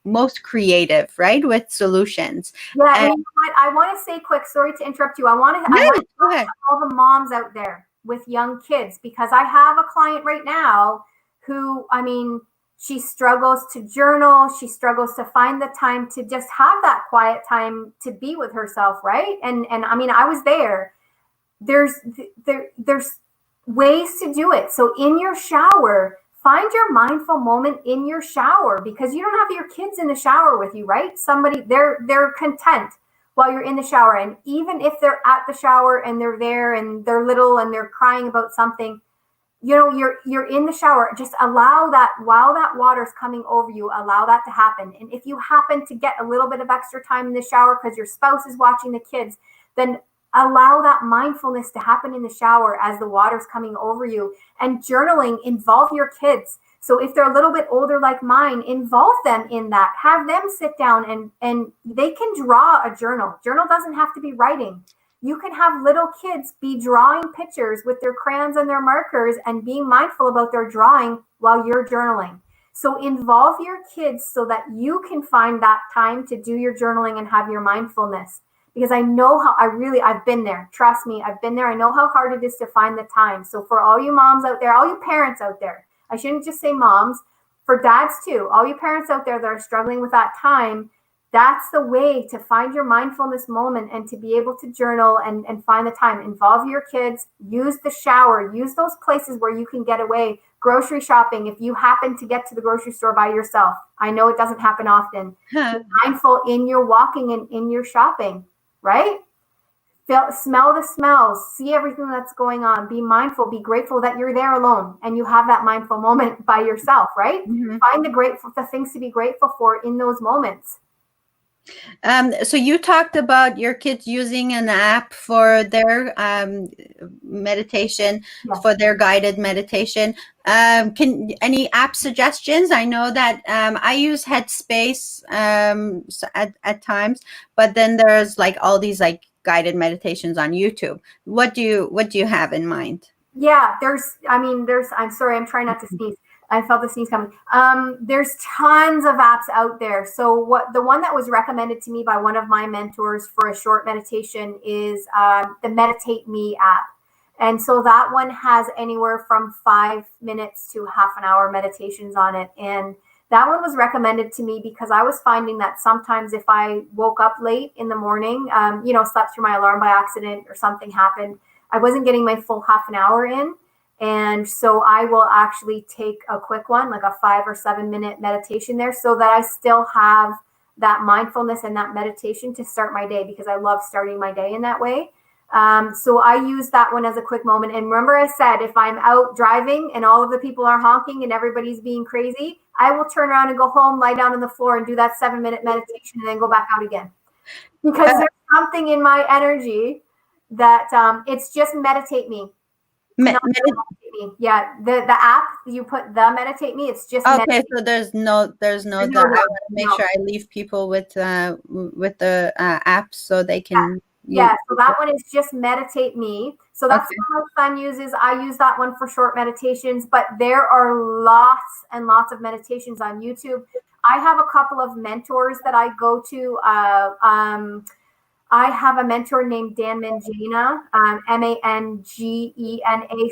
most creative, right, with solutions. yeah, and And you know what? I want to say quick. Sorry to interrupt you. I want no, to go talk ahead. to all the moms out there with young kids because I have a client right now who, I mean, she struggles to journal. She struggles to find the time to just have that quiet time to be with herself, right? And I mean, I was there. there's there's ways to do it. So in your shower, find your mindful moment in your shower because you don't have your kids in the shower with you, right? Somebody they're content while you're in the shower, and even if they're at the shower and they're there and they're little and they're crying about something, you know, you're in the shower, just allow that while that water's coming over you, allow that to happen. And if you happen to get a little bit of extra time in the shower because your spouse is watching the kids, then allow that mindfulness to happen in the shower as the water's coming over you. And journaling, involve your kids. So if they're a little bit older like mine, involve them in that. Have them sit down and they can draw a journal. Journal doesn't have to be writing. You can have little kids be drawing pictures with their crayons and their markers and being mindful about their drawing while you're journaling. So involve your kids so that you can find that time to do your journaling and have your mindfulness. Because I know how I've been there. Trust me, I've been there. I know how hard it is to find the time. So for all you moms out there, all you parents out there, I shouldn't just say moms, for dads too, all you parents out there that are struggling with that time, that's the way to find your mindfulness moment and to be able to journal and find the time. Involve your kids, use the shower, use those places where you can get away. Grocery shopping, if you happen to get to the grocery store by yourself, I know it doesn't happen often. Be mindful in your walking and in your shopping, right? Smell the smells, see everything that's going on, be mindful, be grateful that you're there alone and you have that mindful moment by yourself, right? Mhm. Find the things to be grateful for in those moments. So you talked about your kids using an app for their meditation, Yes. for their guided meditation. Can any app suggestions? I know that I use Headspace at times, but then there's like all these like guided meditations on YouTube. What do you have in mind? Yeah, I'm sorry, I'm trying not to sneeze. I felt the sneeze coming. There's tons of apps out there. So the one that was recommended to me by one of my mentors for a short meditation is the Meditate Me app. And so that one has anywhere from 5 minutes to half an hour meditations on it. And that one was recommended to me because I was finding that sometimes if I woke up late in the morning, slept through my alarm by accident or something happened, I wasn't getting my full half an hour in. And so I will actually take a quick one, like a 5 or 7 minute meditation there, so that I still have that mindfulness and that meditation to start my day, because I love starting my day in that way. So I use that one as a quick moment. And remember, I said, if I'm out driving and all of the people are honking and everybody's being crazy, I will turn around and go home, lie down on the floor and do that 7 minute meditation and then go back out again. Because there's something in my energy that it's just meditate me. It's Me- not meditate me. Yeah, the app you put the meditate me. It's just Okay, meditate. so there's no No, that I no, want to make no. sure I leave people with the apps so they can Yeah, use. so that one is just meditate me. So that's Okay. what my son uses. I use that one for short meditations, but there are lots and lots of meditations on YouTube. I have a couple of mentors that I go to. I have a mentor named Dan Mangena, Mangena,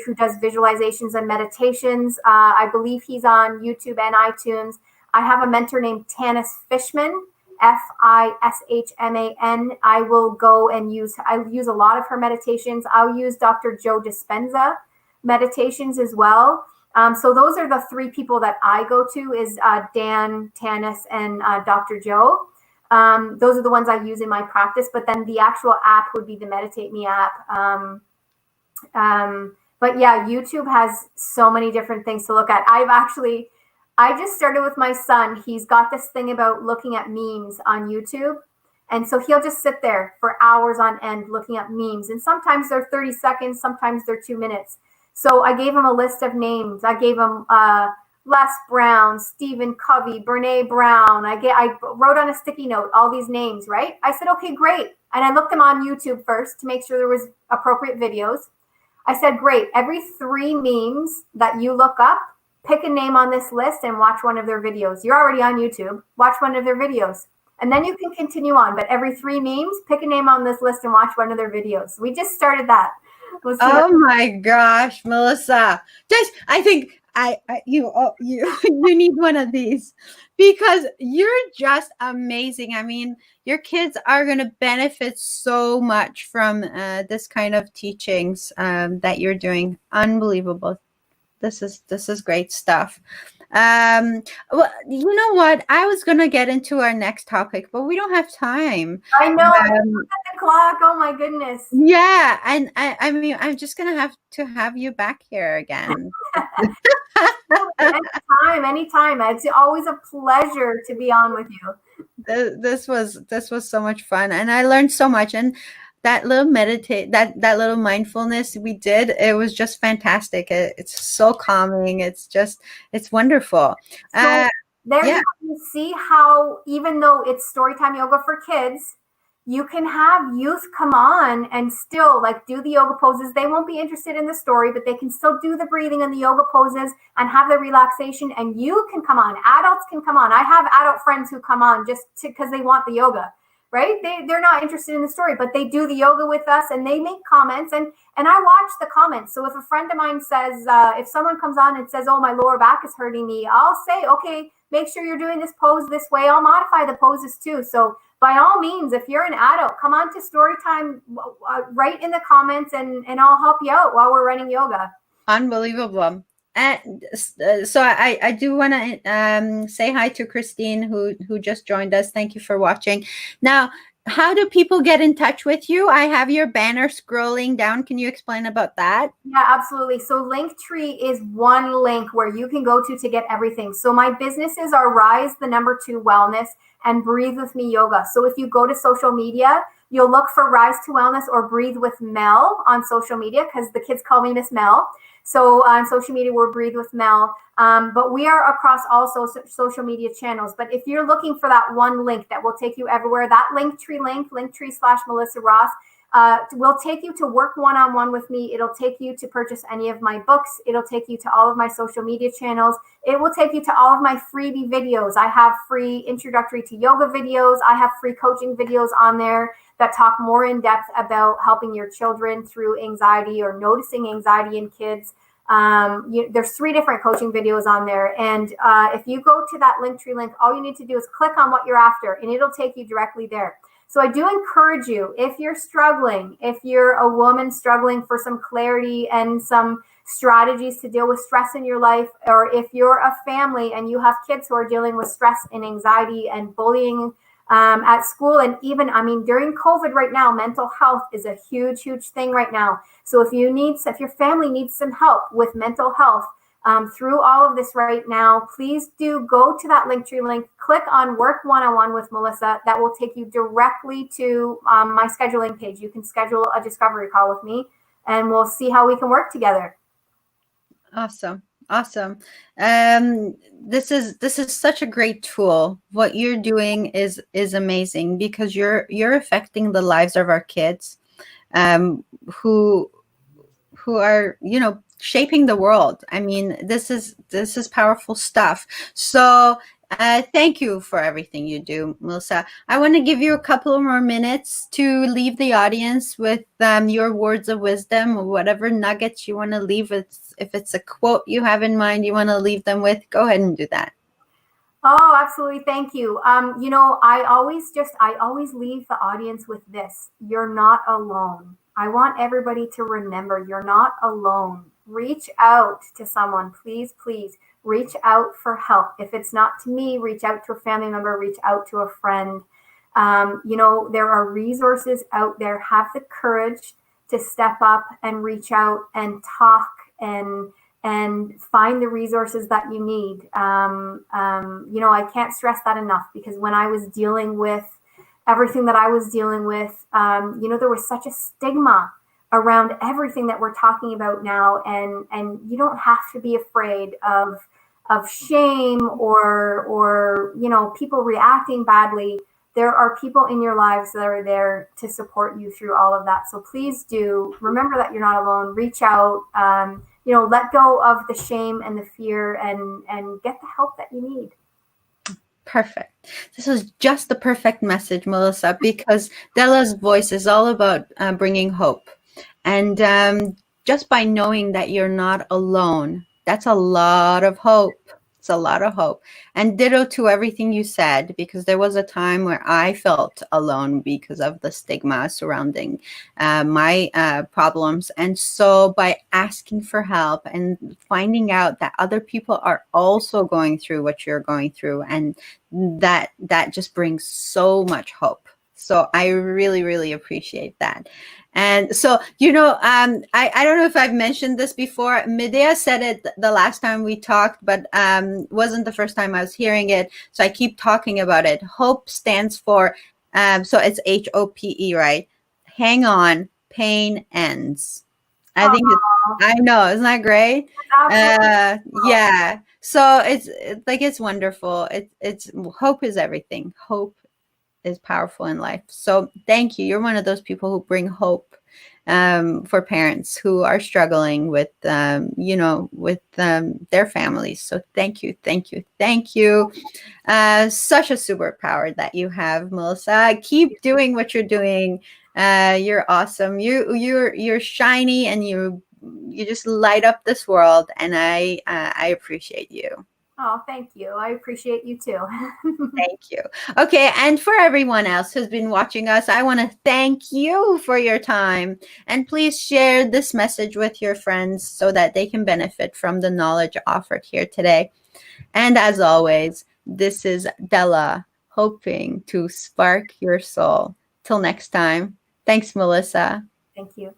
who does visualizations and meditations. I believe he's on YouTube and iTunes. I have a mentor named Tanis Fishman, Fishman. I will go and I use a lot of her meditations. I'll use Dr. Joe Dispenza meditations as well. So those are the three people that I go to is Dan, Tanis, and Dr. Joe. Those are the ones I use in my practice, but then the actual app would be the Meditate Me app. But yeah, YouTube has so many different things to look at. I just started with my son. He's got this thing about looking at memes on YouTube. And so he'll just sit there for hours on end looking at memes. And sometimes they're 30 seconds, sometimes they're 2 minutes. So I gave him a list of names. I gave him Les Brown, Stephen Covey, Brene Brown. I wrote on a sticky note all these names, right? I said, okay, great. And I looked them on YouTube first to make sure there was appropriate videos. I said, great. Every 3 memes that you look up, pick a name on this list and watch one of their videos. You're already on YouTube. Watch one of their videos. And then you can continue on. But every 3 memes, pick a name on this list and watch one of their videos. We just started that. We'll see. Oh my gosh, Melissa. Just I think you you need one of these because you're just amazing. I mean, your kids are going to benefit so much from this kind of teachings that you're doing. Unbelievable. This is great stuff. Well, you know what? I was going to get into our next topic, but we don't have time. I know. I looked at the clock. Oh my goodness. Yeah, and I mean, I'm just gonna have to have you back here again. Anytime. It's always a pleasure to be on with you. This was so much fun, and I learned so much. And that little that little mindfulness we did, it was just fantastic. It's so calming. It's wonderful. So there Yeah, you see how even though it's storytime yoga for kids, you can have youth come on and still like do the yoga poses. They won't be interested in the story, but they can still do the breathing and the yoga poses and have the relaxation. And you can come on. Adults can come on. I have adult friends who come on just because they want the yoga, right? They're not interested in the story, but they do the yoga with us and they make comments and I watch the comments. So if a friend of mine says, if someone comes on and says, oh, my lower back is hurting me, I'll say, okay, make sure you're doing this pose this way. I'll modify the poses too. So by all means, if you're an adult, come on to Storytime, write in the comments and I'll help you out while we're running yoga. unbelievable. And so I do want to say hi to Christine who just joined us. Thank you for watching. Now, how do people get in touch with you? I have your banner scrolling down. Can you explain about that? Yeah, absolutely. So Linktree is one link where you can go to get everything. So my businesses are Rise the number 2 Wellness and Breathe with Me Yoga. So if you go to social media, you'll look for Rise to Wellness or Breathe with Mel on social media because the kids call me Miss Mel. So on social media, we're Breathe with Mel. But we are across all social media channels. But if you're looking for that one link that will take you everywhere, that Linktree/Melissa Ross, will take you to work one-on-one with me. It'll take you to purchase any of my books. It'll take you to all of my social media channels. It will take you to all of my freebie videos. I have free introductory to yoga videos. I have free coaching videos on there that talk more in depth about helping your children through anxiety or noticing anxiety in kids. There's 3 different coaching videos on there. And if you go to that Linktree link, all you need to do is click on what you're after and it'll take you directly there. So I do encourage you, if you're struggling, if you're a woman struggling for some clarity and some strategies to deal with stress in your life, or if you're a family and you have kids who are dealing with stress and anxiety and bullying at school, and even, I mean, during COVID right now, mental health is a huge, huge thing right now. So if your family needs some help with mental health, through all of this right now, please do go to that Linktree link, click on Work One-on-One with Melissa. That will take you directly to my scheduling page. You can schedule a discovery call with me and we'll see how we can work together. Awesome. This is such a great tool. What you're doing is amazing because you're affecting the lives of our kids, who are, shaping the world. I mean, this is powerful stuff. So thank you for everything you do, Melissa. I want to give you a couple of more minutes to leave the audience with your words of wisdom or whatever nuggets you want to leave. If it's a quote you have in mind you want to leave them with, go ahead and do that. Oh, absolutely. Thank you. I always leave the audience with this. You're not alone. I want everybody to remember you're not alone. Reach out to someone. Please, please reach out for help. If it's not to me, reach out to a family member, reach out to a friend. There are resources out there. Have the courage to step up and reach out and talk and find the resources that you need. I can't stress that enough because when I was dealing with everything that I was dealing with, there was such a stigma around everything that we're talking about now, and you don't have to be afraid of shame or people reacting badly. There are people in your lives that are there to support you through all of that. So please do remember that you're not alone. Reach out, let go of the shame and the fear, and get the help that you need. Perfect. This was just the perfect message, Melissa, because Dela's voice is all about bringing hope. And just by knowing that you're not alone, that's a lot of hope. It's a lot of hope. And ditto to everything you said, because there was a time where I felt alone because of the stigma surrounding my problems. And so by asking for help and finding out that other people are also going through what you're going through, and that just brings so much hope. So I really, really appreciate that. And so, I don't know if I've mentioned this before. Medea said it the last time we talked, but wasn't the first time I was hearing it. So I keep talking about it. Hope stands for, so it's HOPE, right? Hang on, pain ends. I think it's, Oh, I know, isn't that great? absolutely. Yeah. So it's wonderful. It's hope is everything. Hope is powerful in life. So thank you. You're one of those people who bring hope for parents who are struggling with, their families. So thank you, thank you, thank you. Such a superpower that you have, Melissa. Keep doing what you're doing. You're awesome. You're shiny, and you just light up this world. And I appreciate you. Oh, thank you. I appreciate you too. Thank you. Okay, and for everyone else who's been watching us, I want to thank you for your time. And please share this message with your friends so that they can benefit from the knowledge offered here today. And as always, this is Dela, hoping to spark your soul. Till next time. Thanks, Melissa. Thank you.